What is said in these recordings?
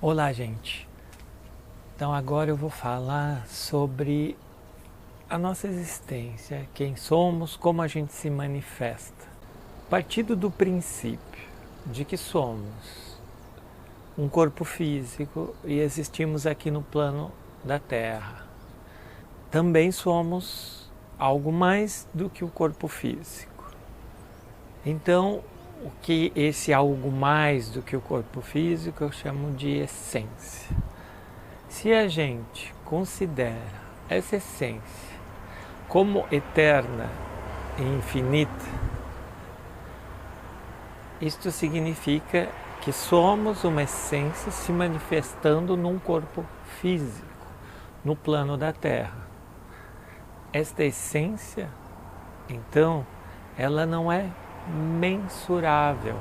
Olá, gente. Então agora eu vou falar sobre a nossa existência, quem somos, como a gente se manifesta. Partindo do princípio de que somos um corpo físico e existimos aqui no plano da Terra. Também somos algo mais do que o corpo físico. Então, o que esse algo mais do que o corpo físico eu chamo de essência. Se a gente considera essa essência como eterna e infinita, isto significa que somos uma essência se manifestando num corpo físico, no plano da Terra. Esta essência, então, ela não é mensurável.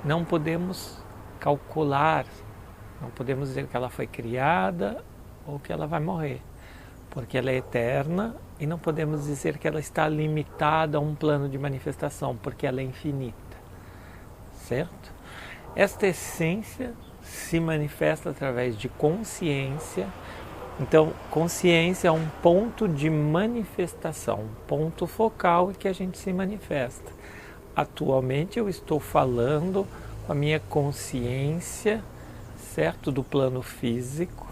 Não podemos calcular, não podemos dizer que ela foi criada ou que ela vai morrer, porque ela é eterna, e não podemos dizer que ela está limitada a um plano de manifestação, porque ela é infinita, certo? Esta essência se manifesta através de consciência. Então, consciência é um ponto de manifestação, um ponto focal em que a gente se manifesta. Atualmente eu estou falando com a minha consciência, certo, do plano físico,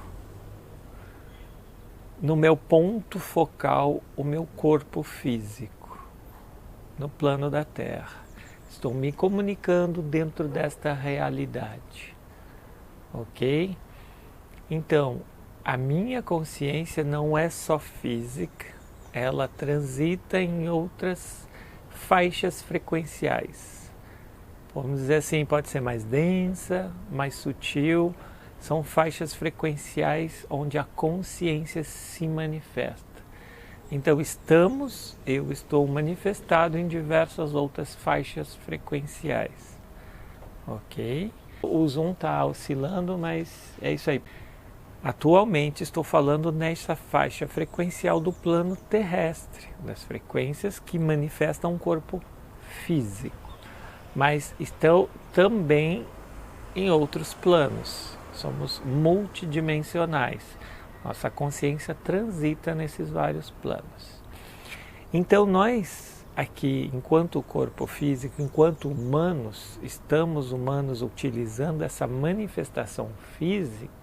no meu ponto focal, o meu corpo físico, no plano da Terra. Estou me comunicando dentro desta realidade, ok? Então, a minha consciência não é só física, ela transita em outras faixas frequenciais. Vamos dizer assim, pode ser mais densa, mais sutil, são faixas frequenciais onde a consciência se manifesta. Então eu estou manifestado em diversas outras faixas frequenciais, ok? O Zoom está oscilando, mas é isso aí. Atualmente estou falando nessa faixa frequencial do plano terrestre, das frequências que manifestam um corpo físico, mas estão também em outros planos. Somos multidimensionais, nossa consciência transita nesses vários planos. Então nós aqui, enquanto corpo físico, enquanto humanos, estamos humanos utilizando essa manifestação física.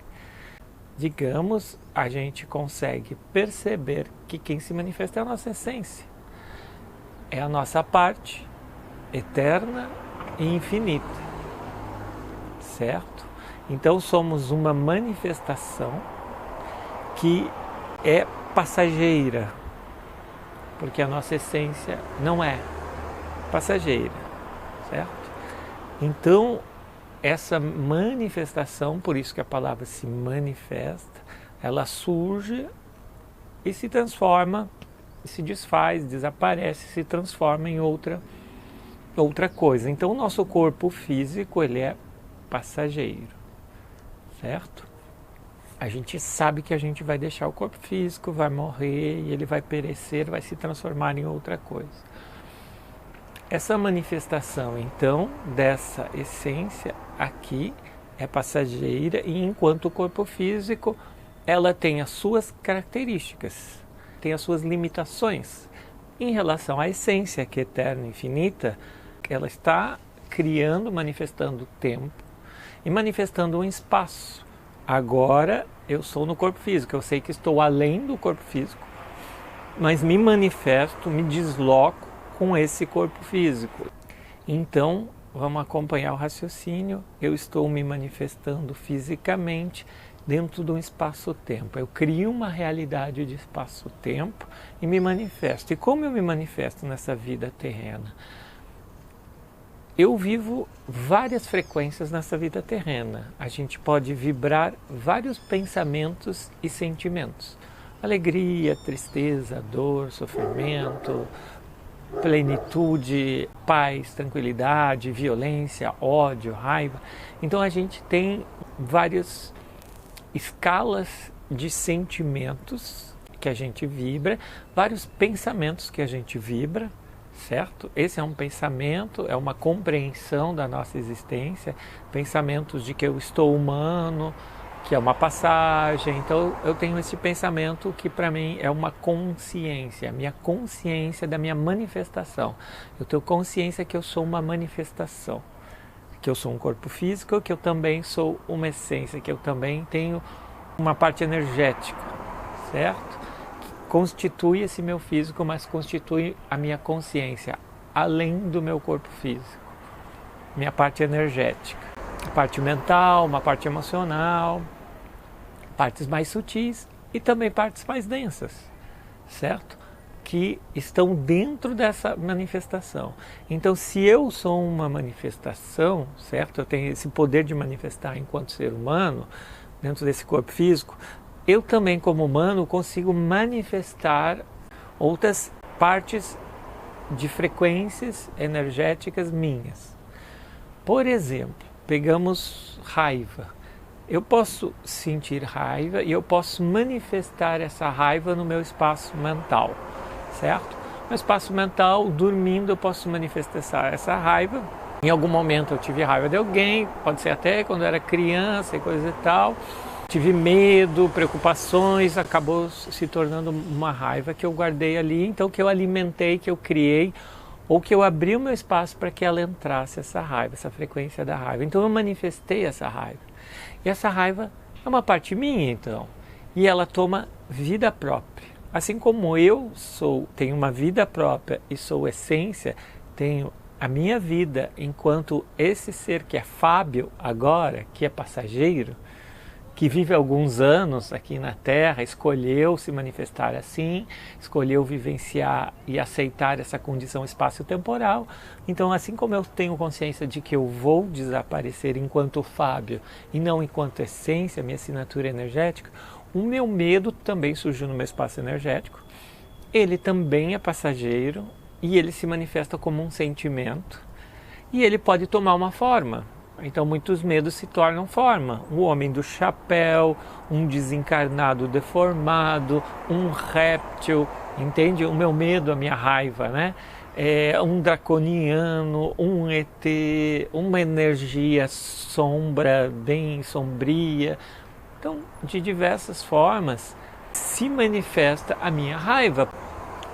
Digamos, a gente consegue perceber que quem se manifesta é a nossa essência. É a nossa parte eterna e infinita. Certo? Então somos uma manifestação que é passageira, porque a nossa essência não é passageira. Certo? Então, essa manifestação, por isso que a palavra se manifesta, ela surge e se transforma, se desfaz, desaparece, se transforma em outra coisa. Então o nosso corpo físico, ele é passageiro, certo? A gente sabe que a gente vai deixar o corpo físico, vai morrer, e ele vai perecer, vai se transformar em outra coisa. Essa manifestação, então, dessa essência aqui é passageira, e enquanto o corpo físico, ela tem as suas características, tem as suas limitações. Em relação à essência, que é eterna e infinita, ela está criando, manifestando o tempo e manifestando um espaço. Agora eu sou no corpo físico, eu sei que estou além do corpo físico, mas me manifesto, me desloco com esse corpo físico. Então, vamos acompanhar o raciocínio. Eu estou me manifestando fisicamente dentro de um espaço-tempo. Eu crio uma realidade de espaço-tempo e me manifesto. E como eu me manifesto nessa vida terrena? Eu vivo várias frequências nessa vida terrena. A gente pode vibrar vários pensamentos e sentimentos. Alegria, tristeza, dor, sofrimento, plenitude, paz, tranquilidade, violência, ódio, raiva. Então a gente tem várias escalas de sentimentos que a gente vibra, vários pensamentos que a gente vibra, certo? Esse é um pensamento, é uma compreensão da nossa existência, pensamentos de que eu estou humano, que é uma passagem. Então eu tenho esse pensamento que para mim é uma consciência, a minha consciência da minha manifestação. Eu tenho consciência que eu sou uma manifestação, que eu sou um corpo físico, que eu também sou uma essência, que eu também tenho uma parte energética, certo? Que constitui esse meu físico, mas constitui a minha consciência, além do meu corpo físico, minha parte energética, a parte mental, uma parte emocional, partes mais sutis e também partes mais densas, certo? Que estão dentro dessa manifestação. Então, se eu sou uma manifestação, certo? Eu tenho esse poder de manifestar enquanto ser humano, dentro desse corpo físico, eu também, como humano, consigo manifestar outras partes de frequências energéticas minhas. Por exemplo, pegamos raiva. Eu posso sentir raiva e eu posso manifestar essa raiva no meu espaço mental, certo? No espaço mental, dormindo, eu posso manifestar essa raiva. Em algum momento eu tive raiva de alguém, pode ser até quando eu era criança e coisa e tal. Tive medo, preocupações, acabou se tornando uma raiva que eu guardei ali, então que eu alimentei, que eu criei, ou que eu abri o meu espaço para que ela entrasse, essa raiva, essa frequência da raiva. Então eu manifestei essa raiva. E essa raiva é uma parte minha, então. E ela toma vida própria. Assim como eu tenho uma vida própria e sou essência, tenho a minha vida enquanto esse ser que é Fábio agora, que é passageiro, que vive alguns anos aqui na Terra, escolheu se manifestar assim, escolheu vivenciar e aceitar essa condição espaço-temporal. Então, assim como eu tenho consciência de que eu vou desaparecer enquanto Fábio e não enquanto essência, minha assinatura energética, o meu medo também surgiu no meu espaço energético. Ele também é passageiro e ele se manifesta como um sentimento e ele pode tomar uma forma. Então muitos medos se tornam forma. O homem do chapéu, um desencarnado deformado, um réptil, entende? O meu medo, a minha raiva, né? Um draconiano, um ET, uma energia sombra, bem sombria. Então, de diversas formas, se manifesta a minha raiva.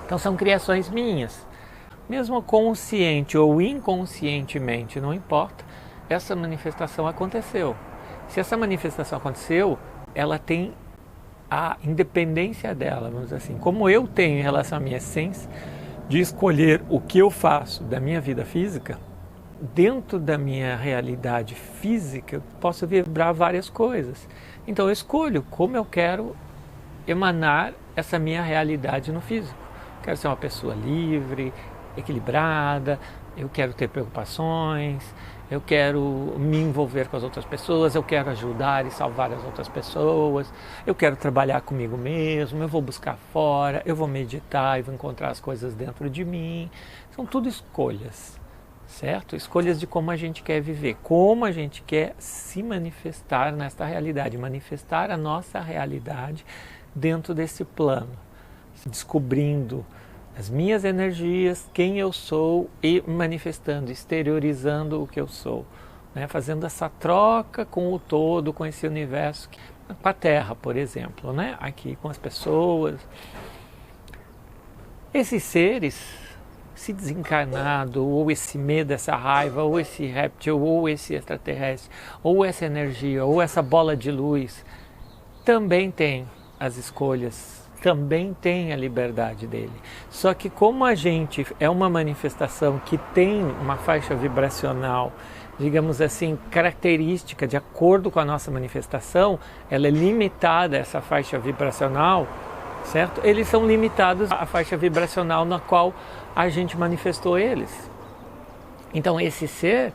Então são criações minhas. Mesmo consciente ou inconscientemente, não importa, essa manifestação aconteceu. Se essa manifestação aconteceu, ela tem a independência dela, vamos dizer assim. Como eu tenho em relação à minha essência, de escolher o que eu faço da minha vida física, dentro da minha realidade física, eu posso vibrar várias coisas. Então eu escolho como eu quero emanar essa minha realidade no físico. Quero ser uma pessoa livre, equilibrada, eu quero ter preocupações, eu quero me envolver com as outras pessoas, eu quero ajudar e salvar as outras pessoas, eu quero trabalhar comigo mesmo, eu vou buscar fora, eu vou meditar e vou encontrar as coisas dentro de mim. São tudo escolhas, certo? Escolhas de como a gente quer viver, como a gente quer se manifestar nesta realidade, manifestar a nossa realidade dentro desse plano, descobrindo as minhas energias, quem eu sou e manifestando, exteriorizando o que eu sou, né? Fazendo essa troca com o todo, com esse universo, com a Terra, por exemplo, né? Aqui com as pessoas. Esses seres, esse desencarnado, ou esse medo, essa raiva, ou esse réptil, ou esse extraterrestre, ou essa energia, ou essa bola de luz, também tem as escolhas, também tem a liberdade dele. Só que como a gente é uma manifestação que tem uma faixa vibracional, digamos assim, característica de acordo com a nossa manifestação, ela é limitada, essa faixa vibracional, certo? Eles são limitados à faixa vibracional na qual a gente manifestou eles. Então esse ser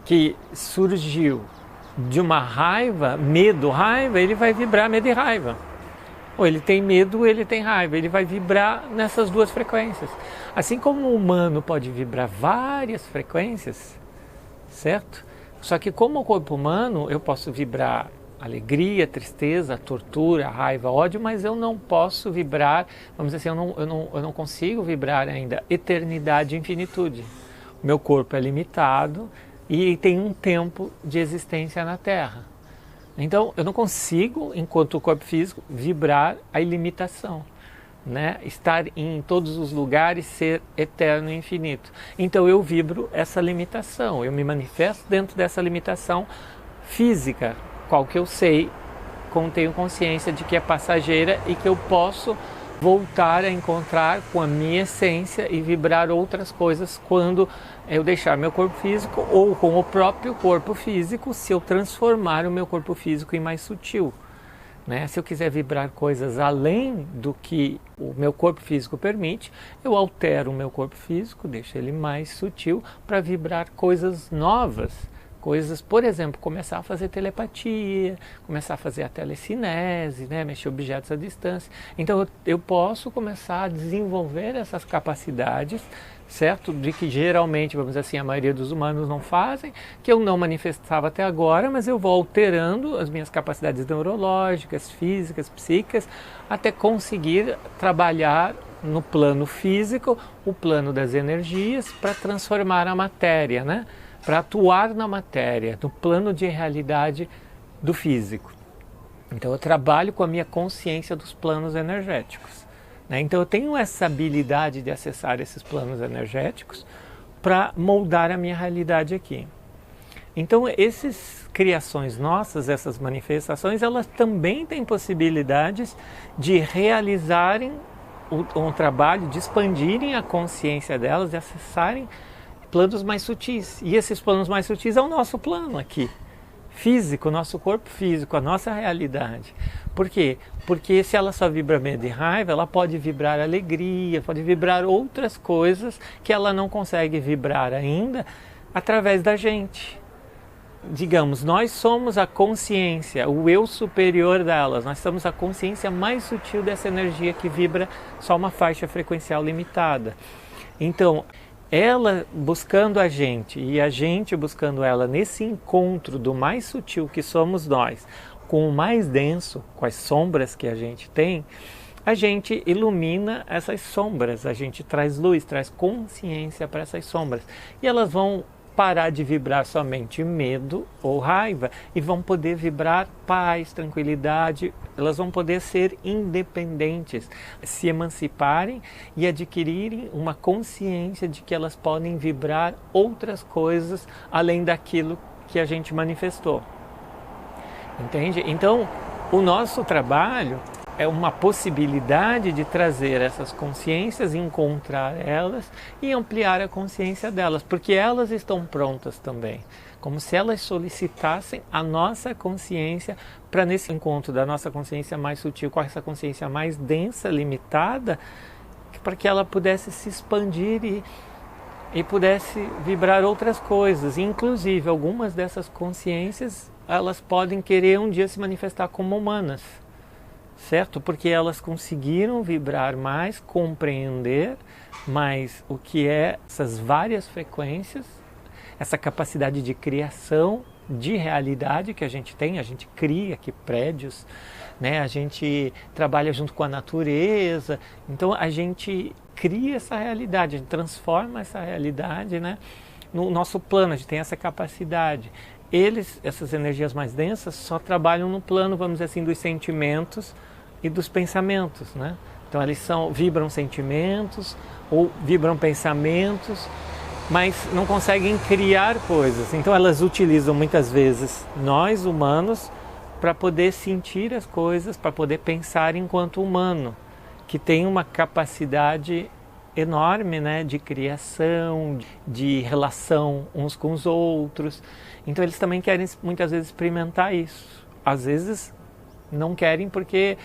que surgiu de uma raiva, medo, raiva, ele vai vibrar medo e raiva. Ou ele tem medo, ou ele tem raiva, ele vai vibrar nessas duas frequências. Assim como o humano pode vibrar várias frequências, certo? Só que como o corpo humano, eu posso vibrar alegria, tristeza, tortura, raiva, ódio, mas eu não posso vibrar, vamos dizer assim, eu não consigo vibrar ainda eternidade e infinitude. O meu corpo é limitado e tem um tempo de existência na Terra. Então, eu não consigo, enquanto corpo físico, vibrar a ilimitação, né? Estar em todos os lugares, ser eterno e infinito. Então, eu vibro essa limitação, eu me manifesto dentro dessa limitação física, qual que eu sei, tenho consciência de que é passageira e que eu posso voltar a encontrar com a minha essência e vibrar outras coisas quando eu deixar meu corpo físico, ou com o próprio corpo físico, se eu transformar o meu corpo físico em mais sutil, né? Se eu quiser vibrar coisas além do que o meu corpo físico permite, eu altero o meu corpo físico, deixo ele mais sutil para vibrar coisas novas. Coisas, por exemplo, começar a fazer telepatia, começar a fazer a telecinese, né? Mexer objetos à distância. Então eu posso começar a desenvolver essas capacidades, certo? De que geralmente, vamos dizer assim, a maioria dos humanos não fazem, que eu não manifestava até agora, mas eu vou alterando as minhas capacidades neurológicas, físicas, psíquicas, até conseguir trabalhar no plano físico, o plano das energias, para transformar a matéria, né? Para atuar na matéria, no plano de realidade do físico. Então eu trabalho com a minha consciência dos planos energéticos, né? Então eu tenho essa habilidade de acessar esses planos energéticos para moldar a minha realidade aqui. Então essas criações nossas, essas manifestações, elas também têm possibilidades de realizarem um trabalho, de expandirem a consciência delas, de acessarem planos mais sutis. E esses planos mais sutis é o nosso plano aqui, físico, nosso corpo físico, a nossa realidade. Por quê? Porque se ela só vibra medo e raiva, ela pode vibrar alegria, pode vibrar outras coisas que ela não consegue vibrar ainda através da gente. Digamos, nós somos a consciência, o eu superior delas, nós somos a consciência mais sutil dessa energia que vibra só uma faixa frequencial limitada. Então, ela buscando a gente e a gente buscando ela nesse encontro do mais sutil que somos nós, com o mais denso, com as sombras que a gente tem, a gente ilumina essas sombras, a gente traz luz, traz consciência para essas sombras. E elas vão parar de vibrar somente medo ou raiva e vão poder vibrar paz, tranquilidade, elas vão poder ser independentes, se emanciparem e adquirirem uma consciência de que elas podem vibrar outras coisas além daquilo que a gente manifestou. Entende? Então, o nosso trabalho é uma possibilidade de trazer essas consciências, encontrar elas e ampliar a consciência delas, porque elas estão prontas também, como se elas solicitassem a nossa consciência para nesse encontro da nossa consciência mais sutil com essa consciência mais densa, limitada, para que ela pudesse se expandir e pudesse vibrar outras coisas. Inclusive, algumas dessas consciências, elas podem querer um dia se manifestar como humanas. Certo? Porque elas conseguiram vibrar mais, compreender mais o que é essas várias frequências, essa capacidade de criação de realidade que a gente tem, a gente cria aqui prédios, né? A gente trabalha junto com a natureza, então a gente cria essa realidade, a gente transforma essa realidade, né? No nosso plano, a gente tem essa capacidade. Essas energias mais densas, só trabalham no plano, vamos dizer assim, dos sentimentos e dos pensamentos, né? Então eles vibram sentimentos ou vibram pensamentos, mas não conseguem criar coisas. Então elas utilizam muitas vezes nós humanos para poder sentir as coisas, para poder pensar enquanto humano, que tem uma capacidade enorme, né, de criação, de relação uns com os outros. Então eles também querem muitas vezes experimentar isso. Às vezes não querem porque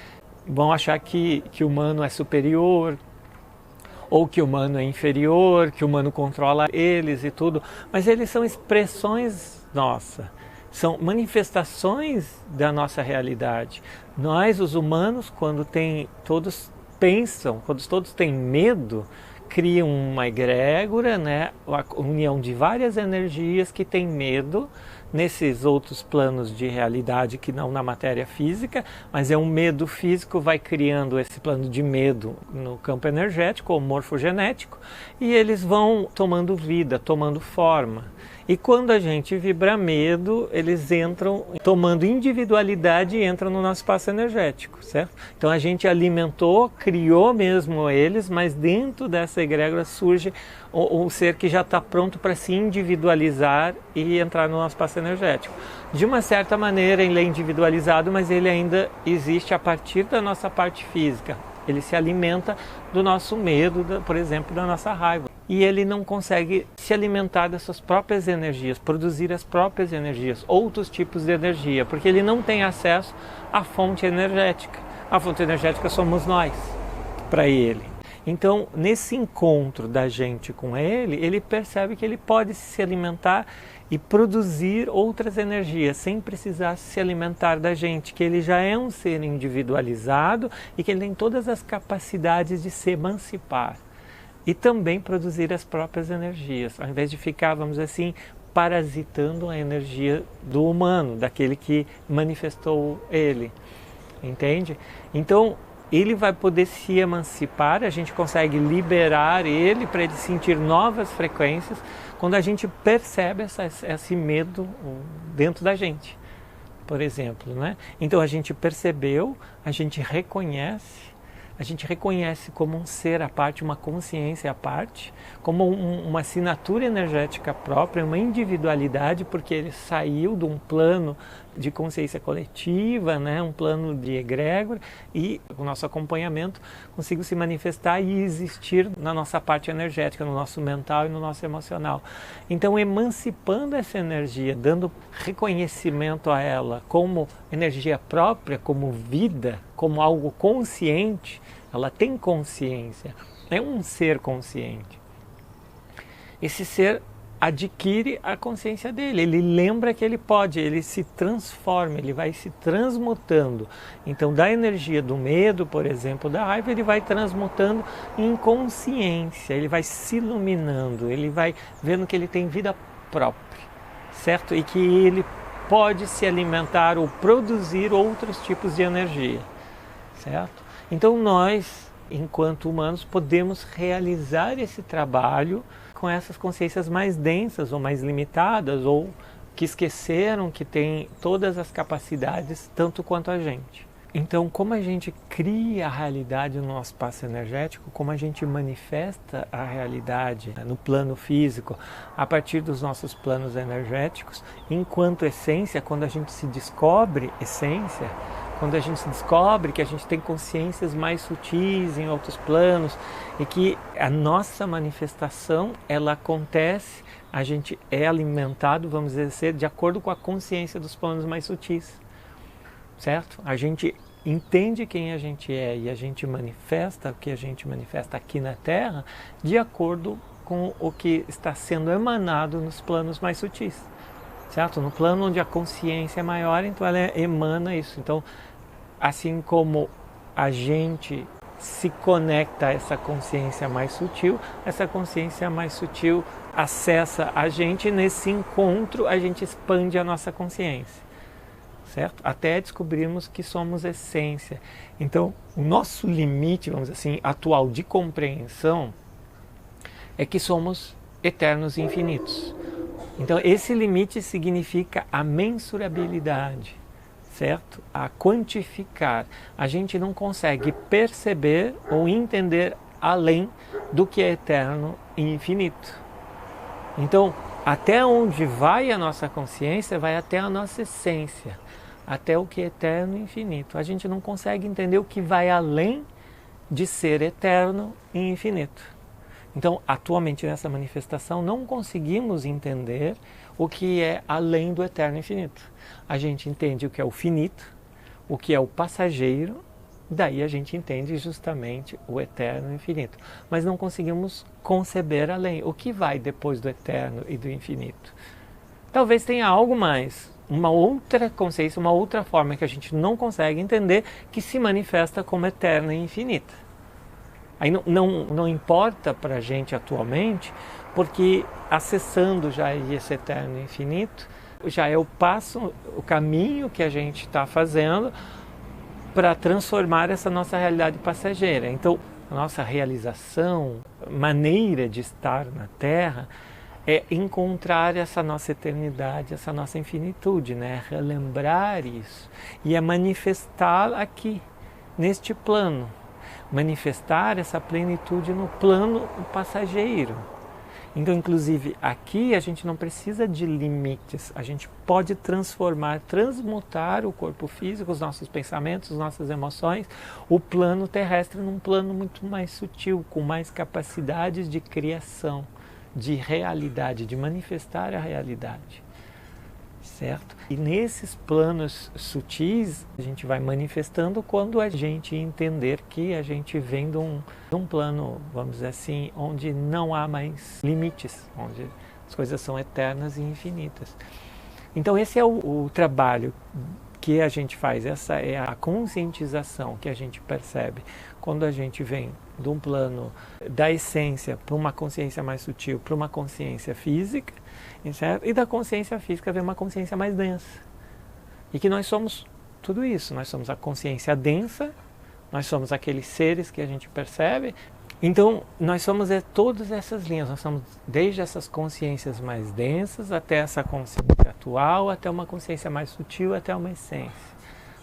vão achar que o humano é superior, ou que o humano é inferior, que o humano controla eles e tudo. Mas eles são expressões nossas, são manifestações da nossa realidade. Nós, os humanos, quando todos pensam, quando todos têm medo, criam uma egrégora, né? A união de várias energias que têm medo, nesses outros planos de realidade que não na matéria física, mas é um medo físico, vai criando esse plano de medo no campo energético ou morfogenético, e eles vão tomando vida, tomando forma. E quando a gente vibra medo, eles entram tomando individualidade e entram no nosso espaço energético, certo? Então a gente alimentou, criou mesmo eles, mas dentro dessa egrégora surge um ser que já está pronto para se individualizar e entrar no nosso espaço energético. De uma certa maneira ele é individualizado, mas ele ainda existe a partir da nossa parte física. Ele se alimenta do nosso medo, por exemplo, da nossa raiva. E ele não consegue se alimentar das suas próprias energias, produzir as próprias energias, outros tipos de energia, porque ele não tem acesso à fonte energética. A fonte energética somos nós, para ele. Então, nesse encontro da gente com ele, ele percebe que ele pode se alimentar e produzir outras energias, sem precisar se alimentar da gente, que ele já é um ser individualizado e que ele tem todas as capacidades de se emancipar. E também produzir as próprias energias, ao invés de ficar, vamos dizer assim, parasitando a energia do humano, daquele que manifestou ele, entende? Então, ele vai poder se emancipar, a gente consegue liberar ele para ele sentir novas frequências, quando a gente percebe esse medo dentro da gente, por exemplo, né? Então, a gente percebeu, a gente reconhece como um ser à parte, uma consciência à parte, como uma assinatura energética própria, uma individualidade, porque ele saiu de um plano de consciência coletiva, né, um plano de egrégora, e o nosso acompanhamento consiga se manifestar e existir na nossa parte energética, no nosso mental e no nosso emocional. Então, emancipando essa energia, dando reconhecimento a ela como energia própria, como vida, como algo consciente, ela tem consciência, é um ser consciente. Esse ser adquire a consciência dele, ele lembra que ele pode, ele se transforma, ele vai se transmutando. Então, da energia do medo, por exemplo, da raiva, ele vai transmutando em consciência, ele vai se iluminando, ele vai vendo que ele tem vida própria, certo? E que ele pode se alimentar ou produzir outros tipos de energia, certo? Então nós, enquanto humanos, podemos realizar esse trabalho com essas consciências mais densas ou mais limitadas, ou que esqueceram que têm todas as capacidades, tanto quanto a gente. Então, como a gente cria a realidade no nosso espaço energético, como a gente manifesta a realidade no plano físico, a partir dos nossos planos energéticos, enquanto essência, quando a gente se descobre essência, quando a gente se descobre que a gente tem consciências mais sutis em outros planos e que a nossa manifestação, ela acontece, a gente é alimentado, vamos dizer, de acordo com a consciência dos planos mais sutis. Certo? A gente entende quem a gente é e a gente manifesta o que a gente manifesta aqui na Terra de acordo com o que está sendo emanado nos planos mais sutis. Certo? No plano onde a consciência é maior, então ela emana isso. Então, assim como a gente se conecta a essa consciência mais sutil, essa consciência mais sutil acessa a gente, e nesse encontro a gente expande a nossa consciência. Certo? Até descobrirmos que somos essência. Então, o nosso limite, vamos dizer assim, atual de compreensão é que somos eternos e infinitos. Então, esse limite significa a mensurabilidade, certo? A quantificar. A gente não consegue perceber ou entender além do que é eterno e infinito. Então, até onde vai a nossa consciência, vai até a nossa essência, até o que é eterno e infinito. A gente não consegue entender o que vai além de ser eterno e infinito. Então, atualmente nessa manifestação, não conseguimos entender o que é além do eterno e infinito. A gente entende o que é o finito, o que é o passageiro, daí a gente entende justamente o eterno e infinito. Mas não conseguimos conceber além. O que vai depois do eterno e do infinito? Talvez tenha algo mais, uma outra consciência, uma outra forma que a gente não consegue entender, que se manifesta como eterna e infinita. Aí não importa para a gente atualmente, porque acessando já esse eterno e infinito, já é o passo, o caminho que a gente está fazendo para transformar essa nossa realidade passageira. Então, a nossa realização, maneira de estar na Terra, é encontrar essa nossa eternidade, essa nossa infinitude, né? Relembrar isso e é manifestar aqui, neste plano. Manifestar essa plenitude no plano passageiro. Então, inclusive, aqui a gente não precisa de limites, a gente pode transformar, transmutar o corpo físico, os nossos pensamentos, as nossas emoções, o plano terrestre num plano muito mais sutil, com mais capacidades de criação, de realidade, de manifestar a realidade, certo? E nesses planos sutis a gente vai manifestando quando a gente entender que a gente vem de um plano, vamos dizer assim, onde não há mais limites, onde as coisas são eternas e infinitas. Então esse é o trabalho que a gente faz, essa é a conscientização que a gente percebe quando a gente vem de um plano da essência para uma consciência mais sutil, para uma consciência física, certo? E da consciência física vem uma consciência mais densa. E que nós somos tudo isso, nós somos a consciência densa, nós somos aqueles seres que a gente percebe. Então, nós somos todas essas linhas, nós somos desde essas consciências mais densas até essa consciência atual, até uma consciência mais sutil, até uma essência,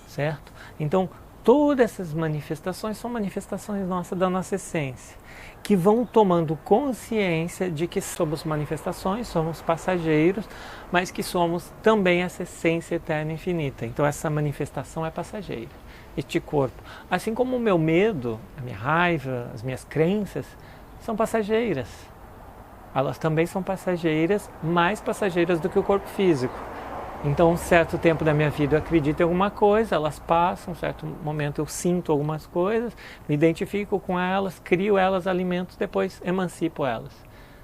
certo? Então, todas essas manifestações são manifestações nossas, da nossa essência, que vão tomando consciência de que somos manifestações, somos passageiros, mas que somos também essa essência eterna e infinita. Então, essa manifestação é passageira. Este corpo, assim como o meu medo, a minha raiva, as minhas crenças, são passageiras. Elas também são passageiras, mais passageiras do que o corpo físico. Então, um certo tempo da minha vida eu acredito em alguma coisa, elas passam, um certo momento eu sinto algumas coisas, me identifico com elas, crio elas, alimento, depois emancipo elas,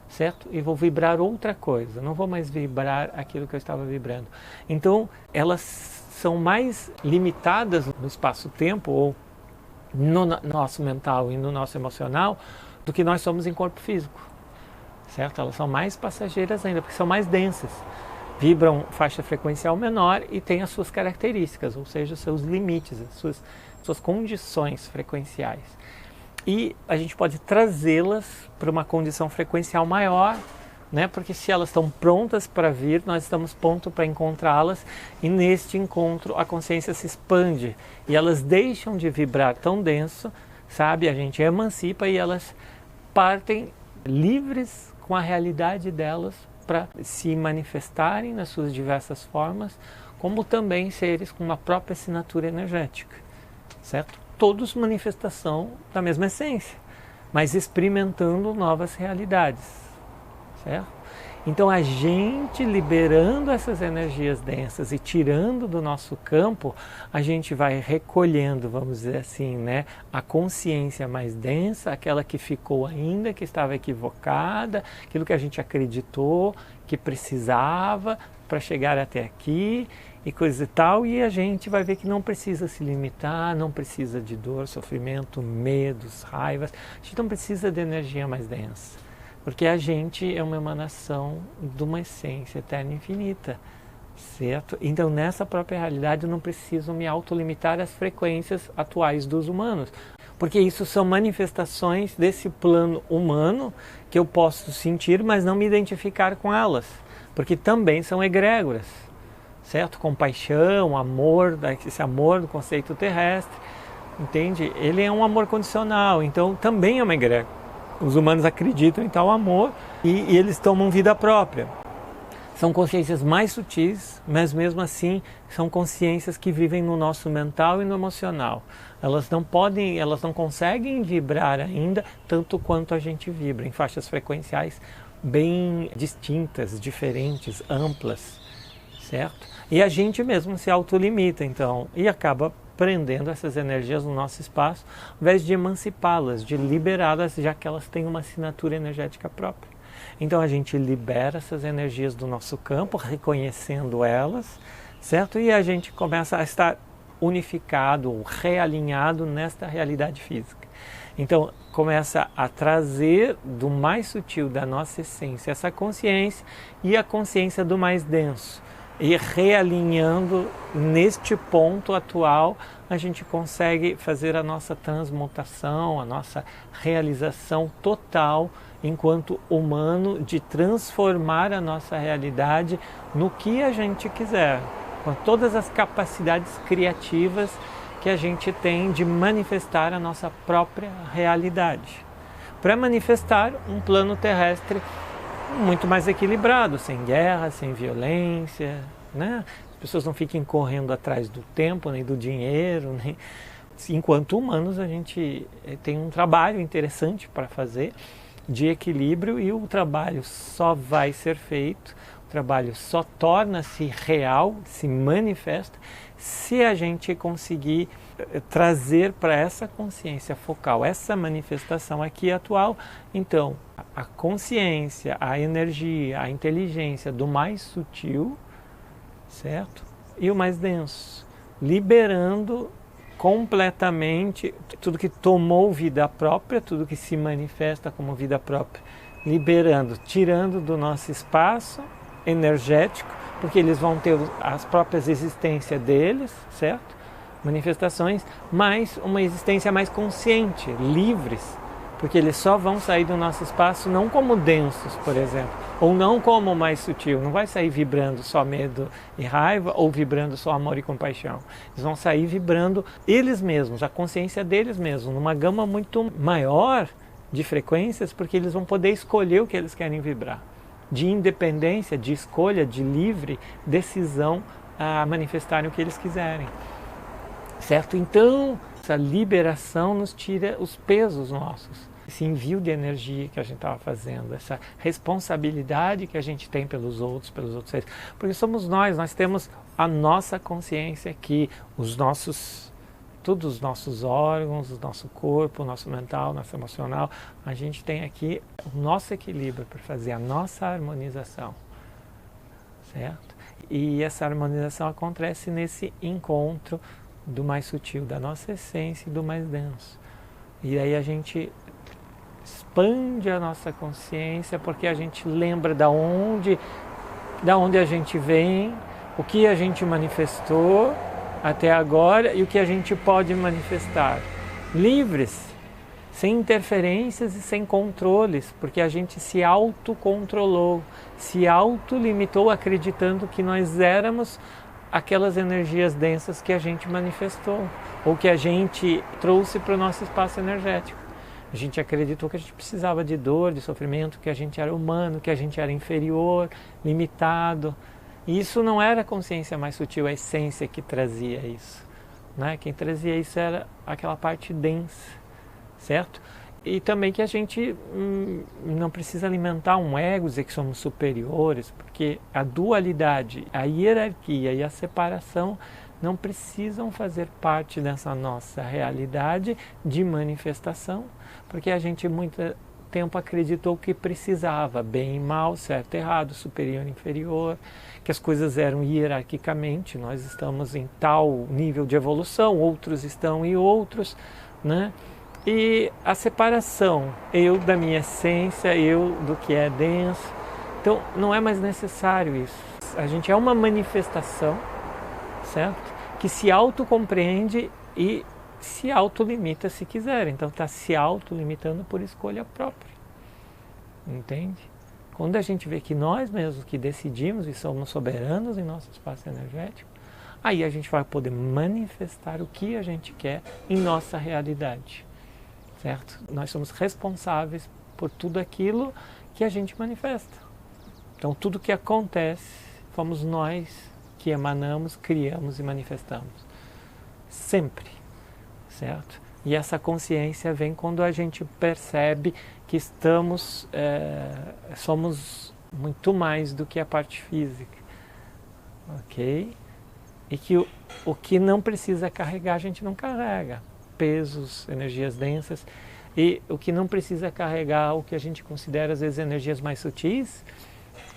certo? E vou vibrar outra coisa, não vou mais vibrar aquilo que eu estava vibrando. Então, elas são mais limitadas no espaço-tempo ou no nosso mental e no nosso emocional do que nós somos em corpo físico, certo? Elas são mais passageiras ainda, porque são mais densas, vibram faixa frequencial menor e têm as suas características, ou seja, os seus limites, as suas condições frequenciais. E a gente pode trazê-las para uma condição frequencial maior, né? Porque se elas estão prontas para vir, nós estamos prontos para encontrá-las e neste encontro a consciência se expande e elas deixam de vibrar tão denso, sabe? A gente emancipa e elas partem livres com a realidade delas para se manifestarem nas suas diversas formas, como também seres com uma própria assinatura energética, certo? Todos manifestação da mesma essência, mas experimentando novas realidades. Certo? Então a gente liberando essas energias densas e tirando do nosso campo, a gente vai recolhendo, vamos dizer assim, né, a consciência mais densa, aquela que ficou ainda, que estava equivocada, aquilo que a gente acreditou, que precisava para chegar até aqui e coisa e tal, e a gente vai ver que não precisa se limitar, não precisa de dor, sofrimento, medos, raivas, a gente não precisa de energia mais densa. Porque a gente é uma emanação de uma essência eterna e infinita, certo? Então, nessa própria realidade, eu não preciso me autolimitar às frequências atuais dos humanos. Porque isso são manifestações desse plano humano que eu posso sentir, mas não me identificar com elas. Porque também são egrégoras, certo? Compaixão, amor, esse amor do conceito terrestre, entende? Ele é um amor condicional, então também é uma egrégora. Os humanos acreditam em tal amor e eles tomam vida própria. São consciências mais sutis, mas mesmo assim são consciências que vivem no nosso mental e no emocional. Elas não conseguem vibrar ainda tanto quanto a gente vibra, em faixas frequenciais bem distintas, diferentes, amplas, certo? E a gente mesmo se autolimita, então, e acaba prendendo essas energias no nosso espaço, ao invés de emancipá-las, de liberá-las, já que elas têm uma assinatura energética própria. Então a gente libera essas energias do nosso campo, reconhecendo elas, certo? E a gente começa a estar unificado, realinhado nesta realidade física. Então começa a trazer do mais sutil da nossa essência essa consciência e a consciência do mais denso. E realinhando neste ponto atual, a gente consegue fazer a nossa transmutação, a nossa realização total enquanto humano, de transformar a nossa realidade no que a gente quiser, com todas as capacidades criativas que a gente tem de manifestar a nossa própria realidade. Para manifestar um plano terrestre muito mais equilibrado, sem guerra, sem violência, né? As pessoas não fiquem correndo atrás do tempo, nem do dinheiro, nem... Enquanto humanos, a gente tem um trabalho interessante para fazer, de equilíbrio, e o trabalho só vai ser feito, o trabalho só torna-se real, se manifesta, se a gente conseguir trazer para essa consciência focal, essa manifestação aqui atual. Então, a consciência, a energia, a inteligência do mais sutil, certo? E o mais denso, liberando completamente tudo que tomou vida própria, tudo que se manifesta como vida própria, liberando, tirando do nosso espaço energético, porque eles vão ter as próprias existências deles, certo? Manifestações, mas uma existência mais consciente, livres, porque eles só vão sair do nosso espaço não como densos, por exemplo, ou não como mais sutil, não vai sair vibrando só medo e raiva, ou vibrando só amor e compaixão. Eles vão sair vibrando eles mesmos, a consciência deles mesmos, numa gama muito maior de frequências, porque eles vão poder escolher o que eles querem vibrar. De independência, de escolha, de livre decisão a manifestarem o que eles quiserem. Certo? Então, essa liberação nos tira os pesos nossos. Esse envio de energia que a gente estava fazendo, essa responsabilidade que a gente tem pelos outros seres. Porque somos nós temos a nossa consciência aqui, todos os nossos órgãos, o nosso corpo, o nosso mental, o nosso emocional. A gente tem aqui o nosso equilíbrio para fazer a nossa harmonização. Certo? E essa harmonização acontece nesse encontro do mais sutil, da nossa essência e do mais denso. E aí a gente expande a nossa consciência, porque a gente lembra da onde a gente vem, o que a gente manifestou até agora e o que a gente pode manifestar. Livres, sem interferências e sem controles, porque a gente se autocontrolou, se autolimitou acreditando que nós éramos aquelas energias densas que a gente manifestou, ou que a gente trouxe para o nosso espaço energético. A gente acreditou que a gente precisava de dor, de sofrimento, que a gente era humano, que a gente era inferior, limitado. E isso não era a consciência mais sutil, a essência que trazia isso. Né? Quem trazia isso era aquela parte densa, certo? E também que a gente não precisa alimentar um ego, dizer que somos superiores, porque a dualidade, a hierarquia e a separação não precisam fazer parte dessa nossa realidade de manifestação, porque a gente muito tempo acreditou que precisava, bem e mal, certo e errado, superior e inferior, que as coisas eram hierarquicamente, nós estamos em tal nível de evolução, outros estão em outros, né? E a separação, eu da minha essência, eu do que é denso. Então não é mais necessário isso. A gente é uma manifestação, certo? Que se autocompreende e se autolimita se quiser. Então está se autolimitando por escolha própria. Entende? Quando a gente vê que nós mesmos que decidimos e somos soberanos em nosso espaço energético, aí a gente vai poder manifestar o que a gente quer em nossa realidade. Certo? Nós somos responsáveis por tudo aquilo que a gente manifesta. Então, tudo que acontece, fomos nós que emanamos, criamos e manifestamos. Sempre. Certo? E essa consciência vem quando a gente percebe que somos muito mais do que a parte física. Ok? E que o que não precisa carregar, a gente não carrega. Pesos, energias densas, e o que não precisa carregar, o que a gente considera às vezes energias mais sutis,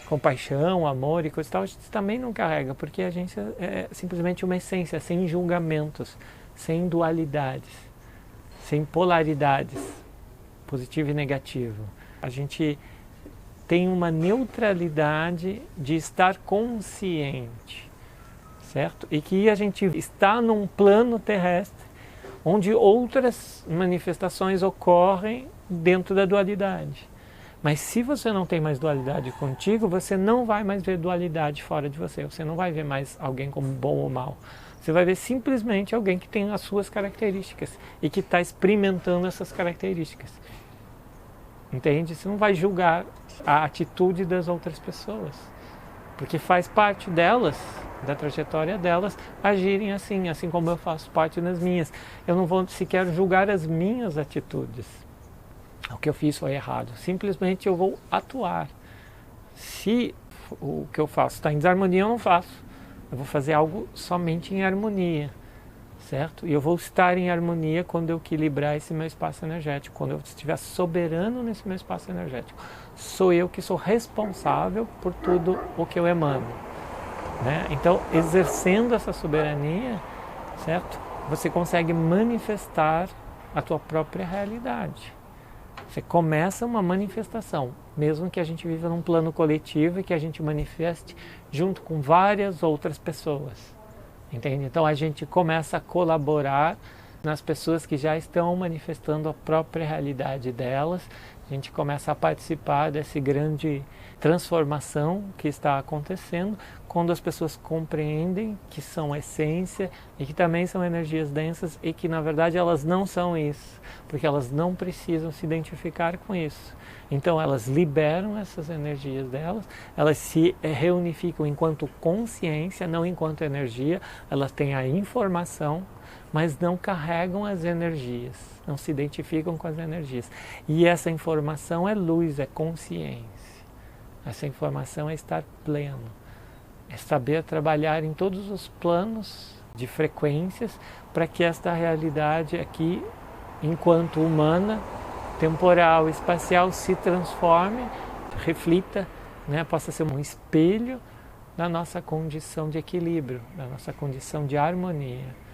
compaixão, amor e coisa e tal, a gente também não carrega, porque a gente é simplesmente uma essência, sem julgamentos, sem dualidades, sem polaridades, positivo e negativo. A gente tem uma neutralidade de estar consciente, certo? E que a gente está num plano terrestre onde outras manifestações ocorrem dentro da dualidade. Mas se você não tem mais dualidade contigo, você não vai mais ver dualidade fora de você. Você não vai ver mais alguém como bom ou mal. Você vai ver simplesmente alguém que tem as suas características e que está experimentando essas características. Entende? Você não vai julgar a atitude das outras pessoas, porque faz parte delas, da trajetória delas, agirem assim como eu faço parte das minhas. Eu não vou sequer julgar as minhas atitudes. O que eu fiz foi errado. Simplesmente eu vou atuar. Se o que eu faço está em desarmonia, eu não faço. Eu vou fazer algo somente em harmonia, certo? E eu vou estar em harmonia quando eu equilibrar esse meu espaço energético, quando eu estiver soberano nesse meu espaço energético. Sou eu que sou responsável por tudo o que eu emano, né? Então, exercendo essa soberania, certo? Você consegue manifestar a tua própria realidade. Você começa uma manifestação, mesmo que a gente viva num plano coletivo e que a gente manifeste junto com várias outras pessoas, entende? Então a gente começa a colaborar nas pessoas que já estão manifestando a própria realidade delas, a gente começa a participar dessa grande transformação que está acontecendo quando as pessoas compreendem que são a essência e que também são energias densas e que na verdade elas não são isso, porque elas não precisam se identificar com isso. Então elas liberam essas energias delas, elas se reunificam enquanto consciência, não enquanto energia, elas têm a informação, mas não carregam as energias, não se identificam com as energias. E essa informação é luz, é consciência. Essa informação é estar pleno, é saber trabalhar em todos os planos de frequências para que esta realidade aqui, enquanto humana, temporal, espacial, se transforme, reflita, né, possa ser um espelho da nossa condição de equilíbrio, da nossa condição de harmonia.